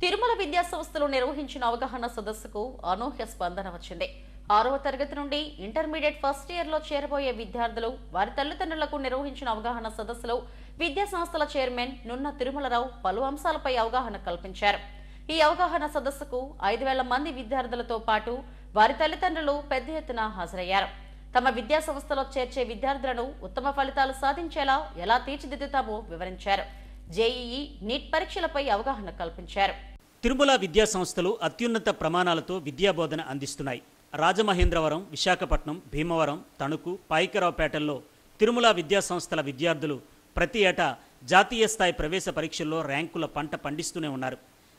తిరుమల విద్యా సంస్థలు నిర్వహించిన అవగాహన సదస్సుకు అనూహ్య స్పందన వచ్చింది. 6వ తరగతి నుండి ఇంటర్మీడియట్ ఫస్ట్ ఇయర్ లో చేరబోయే విద్యార్థులు వారి తల్లిదండ్రులకు నిర్వహించిన అవగాహన సదస్సులో విద్యా సంస్థల చైర్మన్ నున్న తిరుమలరావు పలు అంశాలపై అవగాహన కల్పించారు. ఈ అవగాహన సదస్సుకు 5,000 మంది విద్యార్థులతో పాటు వారి తల్లిదండ్రులు పెద్ద ఎత్తున హాజరయ్యారు. తమ విద్యా సంస్థలో చేర్చే విద్యార్థులను ఉత్తమ ఫలితాలు సాధించేలా ఎలా తీర్చిదిద్దుతామో వివరించారు. జేఈఈ, నీట్ పరీక్షలపై అవగాహన కల్పించారు. తిరుమల విద్యా సంస్థలు అత్యున్నత ప్రమాణాలతో విద్యాబోధన అందిస్తున్నాయి. రాజమహేంద్రవరం, విశాఖపట్నం, భీమవరం, తణుకు, పాయికరావుపేటల్లో తిరుమల విద్యా సంస్థల విద్యార్థులు ప్రతి ఏటా జాతీయ స్థాయి ప్రవేశ పరీక్షల్లో ర్యాంకుల పంట పండిస్తూనే ఉన్నారు.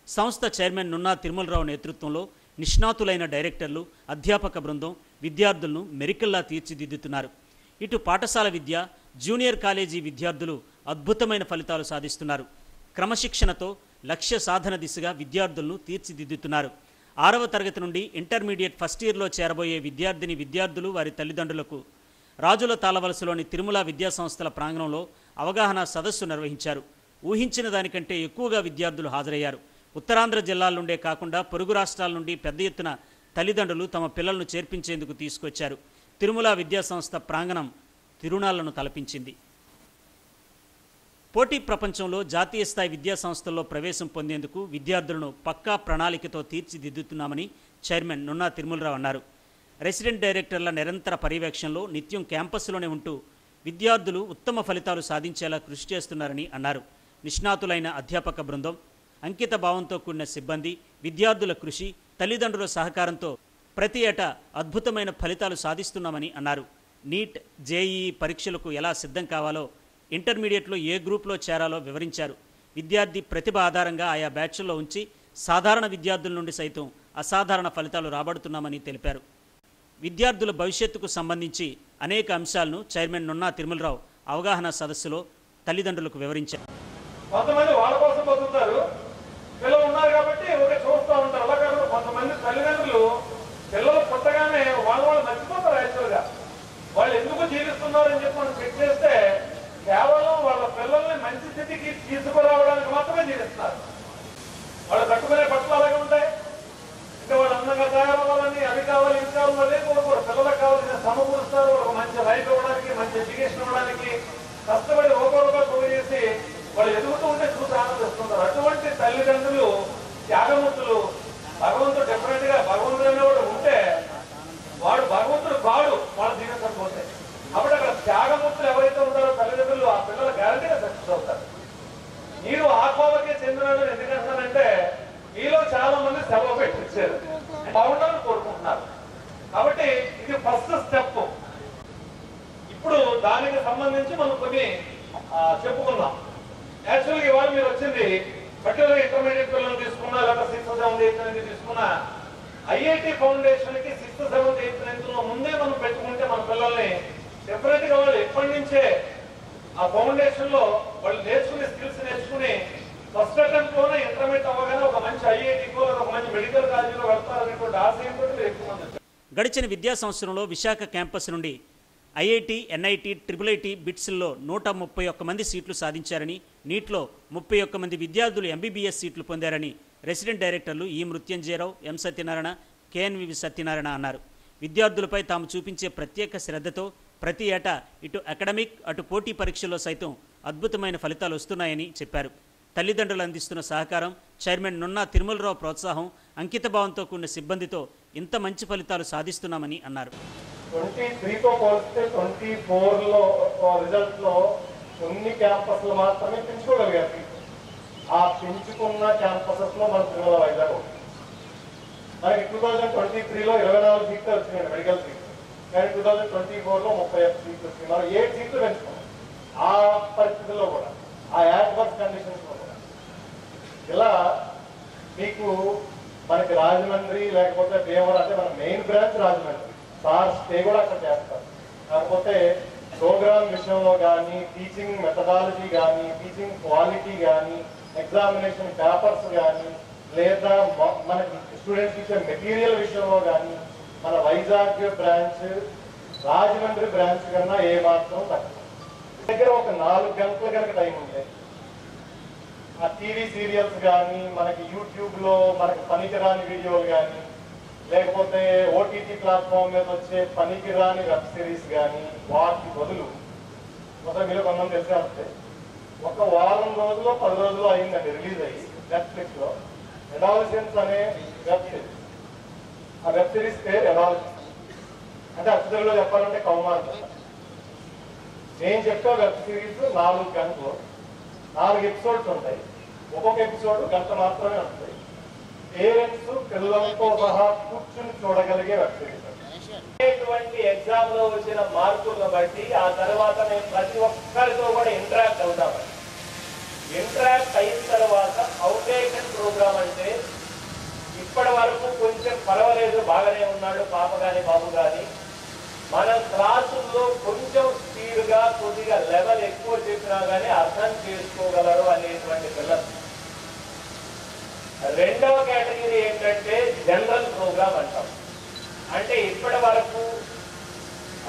సంస్థ చైర్మన్ నున్నా తిరుమలరావు నేతృత్వంలో నిష్ణాతులైన డైరెక్టర్లు, అధ్యాపక బృందం విద్యార్థులను మెరికల్లా తీర్చిదిద్దుతున్నారు. ఇటు పాఠశాల విద్య, జూనియర్ కాలేజీ విద్యార్థులు అద్భుతమైన ఫలితాలు సాధిస్తున్నారు. క్రమశిక్షణతో లక్ష్య సాధన దిశగా విద్యార్థులను తీర్చిదిద్దుతున్నారు. 6వ తరగతి నుండి ఇంటర్మీడియట్ ఫస్ట్ ఇయర్లో చేరబోయే విద్యార్థులు వారి తల్లిదండ్రులకు రాజుల తాళవలసలోని తిరుమల విద్యా సంస్థల ప్రాంగణంలో అవగాహన సదస్సు నిర్వహించారు. ఊహించిన దానికంటే ఎక్కువగా విద్యార్థులు హాజరయ్యారు. ఉత్తరాంధ్ర జిల్లాల నుండే కాకుండా పొరుగు రాష్ట్రాల నుండి పెద్ద ఎత్తున తల్లిదండ్రులు తమ పిల్లలను చేర్పించేందుకు తీసుకొచ్చారు. తిరుమల విద్యా సంస్థ ప్రాంగణం తిరునాళ్లను తలపించింది. పోటీ ప్రపంచంలో జాతీయ స్థాయి విద్యా సంస్థల్లో ప్రవేశం పొందేందుకు విద్యార్థులను పక్కా ప్రణాళికతో తీర్చిదిద్దుతున్నామని చైర్మన్ నున్నా తిరుమలరావు అన్నారు. రెసిడెంట్ డైరెక్టర్ల నిరంతర పర్యవేక్షణలో నిత్యం క్యాంపస్లోనే ఉంటూ విద్యార్థులు ఉత్తమ ఫలితాలు సాధించేలా కృషి చేస్తున్నారని అన్నారు. నిష్ణాతులైన అధ్యాపక బృందం, అంకిత భావంతో కూడిన సిబ్బంది, విద్యార్థుల కృషి, తల్లిదండ్రుల సహకారంతో ప్రతి ఏటా అద్భుతమైన ఫలితాలు సాధిస్తున్నామని అన్నారు. నీట్, జేఈఈ పరీక్షలకు ఎలా సిద్ధం కావాలో, ఇంటర్మీడియట్లో ఏ గ్రూప్లో చేరాలో వివరించారు. విద్యార్థి ప్రతిభ ఆధారంగా ఆయా బ్యాచ్ల్లో ఉంచి సాధారణ విద్యార్థుల నుండి సైతం అసాధారణ ఫలితాలు రాబడుతున్నామని తెలిపారు. విద్యార్థుల భవిష్యత్తుకు సంబంధించి అనేక అంశాలను చైర్మన్ నున్నా తిరుమలరావు అవగాహన సదస్సులో తల్లిదండ్రులకు వివరించారు. కొంతమంది వాళ్ళ కోసం బతుకుతారు, పిల్లలు ఉన్నారు కాబట్టి ఒకే చూస్తూ ఉంటారు. అలా కాకుండా కొంతమంది తల్లిదండ్రులు పిల్లలు పుట్టగానే వాళ్ళు మర్చిపోతారు. యాక్చువల్గా వాళ్ళు ఎందుకు జీవిస్తున్నారని చెప్పి మనం చెక్ చేస్తే కేవలం వాళ్ళ పిల్లల్ని మంచి స్థితికి తీసుకురావడానికి మాత్రమే జీవిస్తున్నారు. వాళ్ళు కట్టుకునే బట్టలు అలాగే ఉంటాయి, ఇంకా వాళ్ళు అందంగా తయారవ్వాలని అవి కావాలి ఇవి కావాలి అదే కోరుకోరు. పిల్లలకు కావాల్సిన సమకూరుస్తారు. వాళ్ళకి మంచి లైఫ్ ఇవ్వడానికి, మంచి ఎడ్యుకేషన్ ఇవ్వడానికి కష్టపడి రూపాయలుగా పోగు చేసి వాళ్ళు ఎదుగుతూ ఉంటే చూసి ఆనందిస్తుంటారు. అటువంటి తల్లిదండ్రులు త్యాగమూర్తులు. భగవంతుడు డెఫినెట్ గా భగవంతుడు అనేవాడు ఉంటే వాడు భగవంతుడు కాడు వాళ్ళ జీవితం పోతే. కాబట్టి అక్కడ త్యాగమూర్తులు ఎవరైతే ఉంటారో తల్లిదండ్రులు ఆ పిల్లల గ్యారంటీగా సక్సెస్ అవుతారు. మీరు ఆత్మవకే చెందిన ఎందుకంటానంటే మీలో చాలా మంది సెలవు పెట్టించారు, బాగుండాలని కోరుకుంటున్నారు. కాబట్టి ఇది ఫస్ట్ స్టెప్. ఇప్పుడు దానికి సంబంధించి మనం కొన్ని చెప్పుకుందాం. యాక్చువల్గా ఇవాళ మీరు వచ్చింది పర్టికులర్ ఇంటర్మీడియట్ పిల్లలు తీసుకున్నా, లేదా 6th, 7th, 8th, 9th తీసుకున్నా ఐఐటి ఫౌండేషన్ కి 6th, 7th, 8th, 9th లో ముందే మనం పెట్టుకుంటే మన పిల్లల్ని డెఫినెట్ గా వాళ్ళు ఎప్పటి నుంచే ఆ ఫౌండేషన్ లో వాళ్ళు నేర్చుకునే స్కిల్స్ నేర్చుకుని ఫస్ట్ అటెంప్ట్ లోనే ఇంటర్మీడియట్ అవ్వగానే ఒక మంచి ఐఐటికో లేదా ఒక మంచి మెడికల్ కాలేజీలో వెళ్తారనేటువంటి ఆశయంతో ఎక్కువ మంది. గడిచిన విద్యా సంవత్సరంలో విశాఖ క్యాంపస్ నుండి ఐఐటి, ఎన్ఐటి, ట్రిపుల్ బిట్స్ల్లో 131 మంది సీట్లు సాధించారని, నీట్లో 31 మంది విద్యార్థులు ఎంబీబీఎస్ సీట్లు పొందారని రెసిడెంట్ డైరెక్టర్లు ఈ మృత్యుంజయరావు, ఎం సత్యనారాయణ, కేఎన్వి సత్యనారాయణ అన్నారు. విద్యార్థులపై తాము చూపించే ప్రత్యేక శ్రద్ధతో ప్రతి ఏటా ఇటు అకాడమిక్, అటు పోటీ పరీక్షల్లో సైతం అద్భుతమైన ఫలితాలు వస్తున్నాయని చెప్పారు. తల్లిదండ్రులు అందిస్తున్న సహకారం, చైర్మన్ నున్నా తిరుమలరావు ప్రోత్సాహం, అంకితభావంతో కూడిన సిబ్బందితో ఇంత మంచి ఫలితాలు సాధిస్తున్నామని అన్నారు. 23తో పోలిస్తే 24లో రిజల్ట్ లో కొన్ని క్యాంపస్లు మాత్రమే పెంచుకోగలిగారు. ఆ పెంచుకున్న క్యాంపసెస్ లో మన తిరుమల వైజాగ్ మనకి 2023లో 24 సీట్లు వచ్చినాయి మెడికల్ సీట్లు, కానీ 2024లో 31 సీట్లు వచ్చినాయి. మనం 7 సీట్లు పెంచుకున్నాం. ఆ పరిస్థితుల్లో కూడా, ఆ యాడ్వర్స్ కండిషన్స్ లో కూడా ఇలా మీకు మనకి రాజమండ్రి లేకపోతే భీమవరం అంటే మన main branch Rajahmundry, sir stay కూడా అక్కడ చేస్తారు. కాకపోతే ప్రోగ్రామ్ విషయంలో కానీ, టీచింగ్ మెథడాలజీ కానీ, టీచింగ్ క్వాలిటీ కానీ, ఎగ్జామినేషన్ పేపర్స్ కానీ, లేదా మనకి స్టూడెంట్స్ ఇచ్చే మెటీరియల్ విషయంలో కానీ మన వైజాగ్ బ్రాంచ్ రాజమండ్రి బ్రాంచ్ కన్నా ఏమాత్రం తక్కువ. దగ్గర ఒక 4 గంటల కనుక టైం ఉంటే ఆ టీవీ సీరియల్స్ కానీ, మనకి యూట్యూబ్లో మనకి పనికిరాని వీడియోలు కానీ, లేకపోతే ఓటీటీ ప్లాట్ఫామ్ మీద వచ్చే పనికిరాని వెబ్ సిరీస్ కానీ, వాటి బదులు మొదటి మీరు కొంతమంది తెలిసే వస్తే ఒక వారం రోజుల్లో 10 రోజుల్లో అయిందండి రిలీజ్ అయ్యి నెట్ఫ్లిక్స్లో అడాలసెన్స్ అనే వెబ్ సిరీస్. ఆ వెబ్ సిరీస్ పేరు అడాలసెన్స్, అంటే అక్షరంలో చెప్పాలంటే కౌమారం. నేను చెప్పే వెబ్ సిరీస్ 4 గంటలు, 4 ఎపిసోడ్స్ ఉంటాయి. ఒక్కొక్క ఎపిసోడ్ గంట మాత్రమే ఉంటుంది. పేరెంట్స్ పిల్లలతో సహా కూర్చుని చూడగలిగే వెబ్ సిరీస్. ఎగ్జామ్ లో వచ్చిన మార్కులను బట్టి ఆ తర్వాత మేము ప్రతి ఒక్కరితో కూడా ఇంటరాక్ట్ అవుతామండి. ఇంటరాక్ట్ అయిన తర్వాత ఫౌండేషన్ ప్రోగ్రామ్ అంటే ఇప్పటి వరకు కొంచెం పర్వాలేదు, బాగానే ఉన్నాడు పాప కానీ బాబు కానీ, మన క్లాసుల్లో కొంచెం స్పీడ్గా కొద్దిగా లెవెల్ ఎక్కువ చెప్పినా కానీ అర్థం చేసుకోగలరు అనేటువంటి పిల్లలు. రెండవ కేటగిరీ ఏంటంటే జనరల్ ప్రోగ్రామ్ అంటాం. అంటే ఇప్పటి వరకు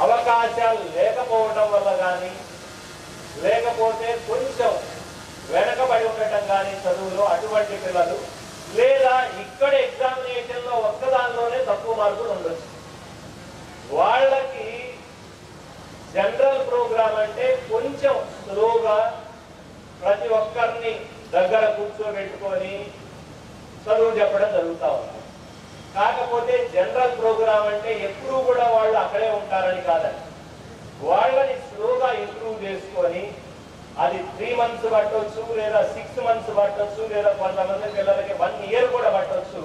అవకాశాలు లేకపోవడం వల్ల కానీ, లేకపోతే కొంచెం వెనకబడి ఉండటం కానీ చదువులో అటువంటి పిల్లలు, లేదా ఇక్కడ ఎగ్జామినేషన్ లో ఒక్కదానిలోనే తక్కువ మార్కులు ఉండొచ్చు. వాళ్ళకి జనరల్ ప్రోగ్రామ్ అంటే కొంచెం స్లోగా ప్రతి ఒక్కరిని దగ్గర కూర్చోబెట్టుకొని చదువు చెప్పడం జరుగుతూ ఉంది. కాకపోతే జనరల్ ప్రోగ్రామ్ అంటే ఎప్పుడూ కూడా వాళ్ళు అక్కడే ఉంటారని కాదండి. వాళ్ళని స్లోగా ఇంప్రూవ్ చేసుకొని అది 3 months పట్టవచ్చు, లేదా 6 months పట్టవచ్చు, లేదా కొంతమంది పిల్లలకి 1 year కూడా పట్టవచ్చు.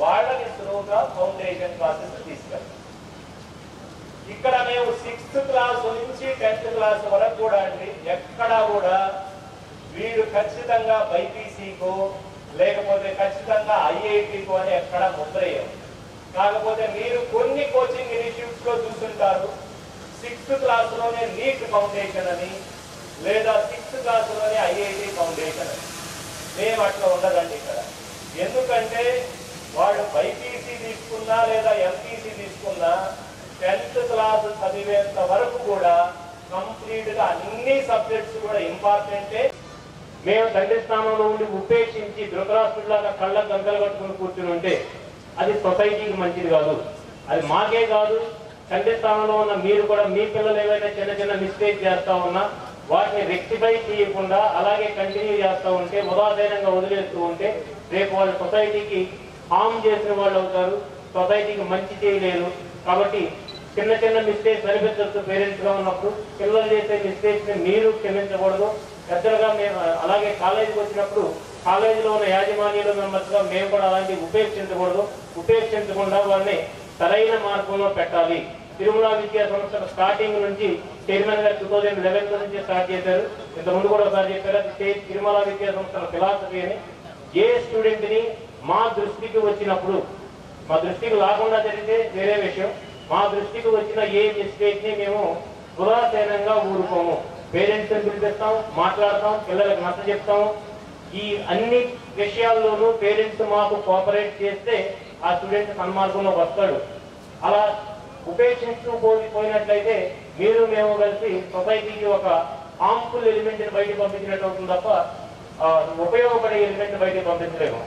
వాళ్ళని స్లోగా ఫౌండేషన్ క్లాసెస్ తీసుకెళ్తాం. ఇక్కడ మేము 6th క్లాస్ నుంచి 10th క్లాస్ వరకు కూడా అండి ఎక్కడా కూడా వీడు ఖచ్చితంగా బైపీసీకో లేకపోతే ఖచ్చితంగా ఐఐటీకో అని ఎక్కడా ముద్రయ్యారు. కాకపోతే మీరు కొన్ని కోచింగ్ ఇన్స్టిట్యూట్స్ లో చూస్తుంటారు 6th క్లాస్లోనే నీట్ ఫౌండేషన్ అని, లేదా 6th క్లాస్లోనే ఐఐటి ఫౌండేషన్ అని. మేము అట్లా ఉండదండి ఇక్కడ. ఎందుకంటే వాళ్ళు బైపీసీ తీసుకున్నా లేదా ఎంపీసీ తీసుకున్నా 10th క్లాస్ చదివేంత వరకు కూడా కంప్లీట్ గా అన్ని సబ్జెక్ట్స్ కూడా ఇంపార్టెంటే. మేము తండ్రి స్థానంలో ఉండి ఉపేక్షించి ధృతరాష్ట్రులాగా కళ్ళ గంటలు కట్టుకుని కూర్చుని ఉంటే అది సొసైటీకి మంచిది కాదు. అది మాకే కాదు, తండ్రి స్థానంలో ఉన్న మీరు కూడా మీ పిల్లలు ఏవైనా చిన్న చిన్న మిస్టేక్ చేస్తా ఉన్నా వాటిని రెక్టిఫై చేయకుండా అలాగే కంటిన్యూ చేస్తూ ఉంటే, ఉదాసీనంగా వదిలేస్తూ ఉంటే రేపు వాళ్ళు సొసైటీకి హామ్ చేసిన వాళ్ళు అవుతారు, సొసైటీకి మంచి చేయలేరు. కాబట్టి చిన్న చిన్న మిస్టేక్స్ అనిపించవచ్చు పేరెంట్స్ గా ఉన్నప్పుడు. పిల్లలు చేసే మిస్టేక్స్ ని మీరు క్షమించకూడదు. పెద్దలుగా మేము అలాగే కాలేజీకి వచ్చినప్పుడు కాలేజీలో ఉన్న యాజమాన్యాల మెంబర్స్ గా మేము కూడా అలాంటివి ఉపేక్షించకూడదు. ఉపేక్షించకుండా వాళ్ళని సరైన మార్గంలో పెట్టాలి. తిరుమల విద్యా సంస్థ స్టార్టింగ్ నుంచి చైర్మన్ గారు 2011 నుంచి స్టార్ట్ చేశారు. ఇంతకుముందు కూడా ఒకసారి చెప్పారు. అది తిరుమల విద్యా సంస్థల ఫిలాసఫీ అని. ఏ స్టూడెంట్ ని మా దృష్టికి వచ్చినప్పుడు, మా దృష్టికి రాకుండా జరిగితే వేరే విషయం, మా దృష్టికి వచ్చిన ఏ మిస్టేక్ ని మేము ఉదాసీనంగా ఊరుకోము. పేరెంట్స్ ని పిలిపిస్తాం, మాట్లాడతాం, పిల్లలకు నచ్చ చెప్తాము. ఈ అన్ని విషయాల్లోనూ పేరెంట్స్ మాకు కోఆపరేట్ చేస్తే ఆ స్టూడెంట్ సన్మార్గంలో వస్తాడు. అలా ఉపేక్షిస్తూ పోయినట్లయితే మీరు మేము కలిసి సొసైటీకి ఒక హార్మ్ఫుల్ ఎలిమెంట్ ని బయటకు పంపించినట్టు అవుతుంది తప్ప ఉపయోగపడే ఎలిమెంట్ బయటకు పంపించలేము.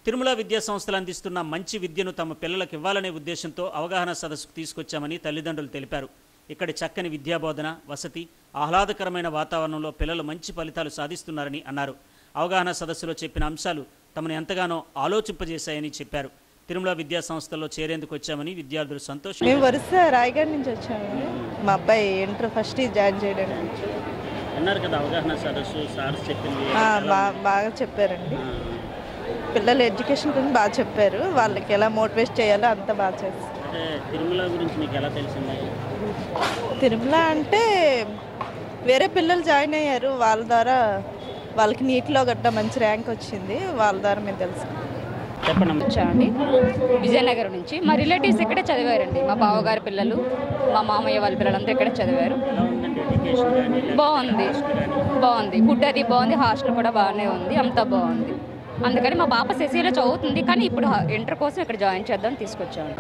తిరుమల విద్యా సంస్థలు అందిస్తున్న మంచి విద్యను తమ పిల్లలకు ఇవ్వాలనే ఉద్దేశంతో అవగాహన సదస్సుకు తీసుకొచ్చామని తల్లిదండ్రులు తెలిపారు. ఇక్కడి చక్కని విద్యాబోధన, వసతి, ఆహ్లాదకరమైన వాతావరణంలో పిల్లలు మంచి ఫలితాలు సాధిస్తున్నారని అన్నారు. అవగాహన సదస్సులో చెప్పిన అంశాలు తమను ఎంతగానో ఆలోచింపజేశాయని చెప్పారు. తిరుమల విద్యా సంస్థల్లో చేరేందుకు వచ్చామని విద్యార్థులు సంతోషం. మేము వరుస రాయగఢ్ నుంచి వచ్చాము. మా అబ్బాయి ఇంటర్ ఫస్ట్ జాయిన్ చేయడానికి అన్నారు కదా. అవగాహన సదస్సు సార్ చెప్పింది బాగా చెప్పారండి. పిల్లల ఎడ్యుకేషన్ గురించి బాగా చెప్పారు. వాళ్ళకి ఎలా మోటివేట్ చేయాలో అంత బాగా చేస్తారు. తిరుమల గురించి మీకు ఎలా తెలిసింది? తిరుమల అంటే వేరే పిల్లలు జాయిన్ అయ్యారు, వాళ్ళ ద్వారా వాళ్ళకి నీట్లో గట్ట మంచి ర్యాంక్ వచ్చింది, వాళ్ళ ద్వారా మేము తెలుసు. వచ్చామండి విజయనగరం నుంచి. మా రిలేటివ్స్ ఇక్కడే చదివారండి. మా బావగారి పిల్లలు, మా మామయ్య వాళ్ళ పిల్లలందరూ ఇక్కడే చదివారు. బాగుంది ఫుడ్ అది బాగుంది, హాస్టల్ కూడా బాగానే ఉంది, అంతా బాగుంది. అందుకని మా పాప సెసీలో చదువుతుంది, కానీ ఇప్పుడు ఇంటర్ కోసం ఇక్కడ జాయిన్ చేద్దామని తీసుకొచ్చాను.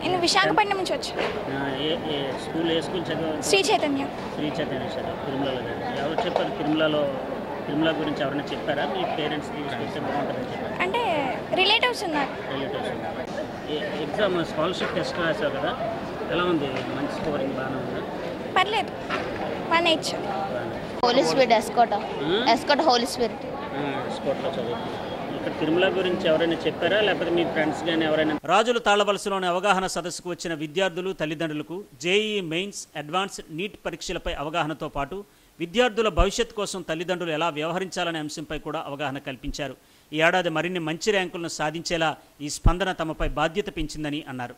నేను విశాఖపట్నం నుంచి వచ్చాను. శ్రీ చైతన్య. తిరుమలలో ఎవరు చెప్పారు తిరుమలలో తిరుమల గురించి ఎవరైనా చెప్పారా? మీ పేరెంట్స్ తీసుకొస్తే బాగుంటుందని చెప్పారు? అంటే రిలేటివ్స్ ఉన్నారు. రిలేటివ్స్ ఎగ్జామ్ స్కాలర్షిప్ టెస్ట్ రాసావు కదా, ఎలా ఉంది? మంచి స్కోరింగ్ బాగానే ఉందా? పర్లేదు, బాగానే ఇచ్చారు. హోలీ స్పిరిట్ ఎస్కోట హోలీ స్పిరిట్ ఎస్కోట్లో చదువుతుంది. ఇక్కడ తిరుమల గురించి ఎవరైనా చెప్పారా, లేకపోతే మీ ఫ్రెండ్స్ కానీ ఎవరైనా? రాజుల తాళవలసలోని అవగాహన సదస్సుకు వచ్చిన విద్యార్థులు, తల్లిదండ్రులకు జేఈఈ మెయిన్స్, అడ్వాన్స్, నీట్ పరీక్షలపై అవగాహనతో పాటు విద్యార్థుల భవిష్యత్తు కోసం తల్లిదండ్రులు ఎలా వ్యవహరించాలనే అంశంపై కూడా అవగాహన కల్పించారు. ఈ ఏడాది మరిన్ని మంచి ర్యాంకులను సాధించేలా ఈ స్పందన తమపై బాధ్యత పెంచిందని అన్నారు.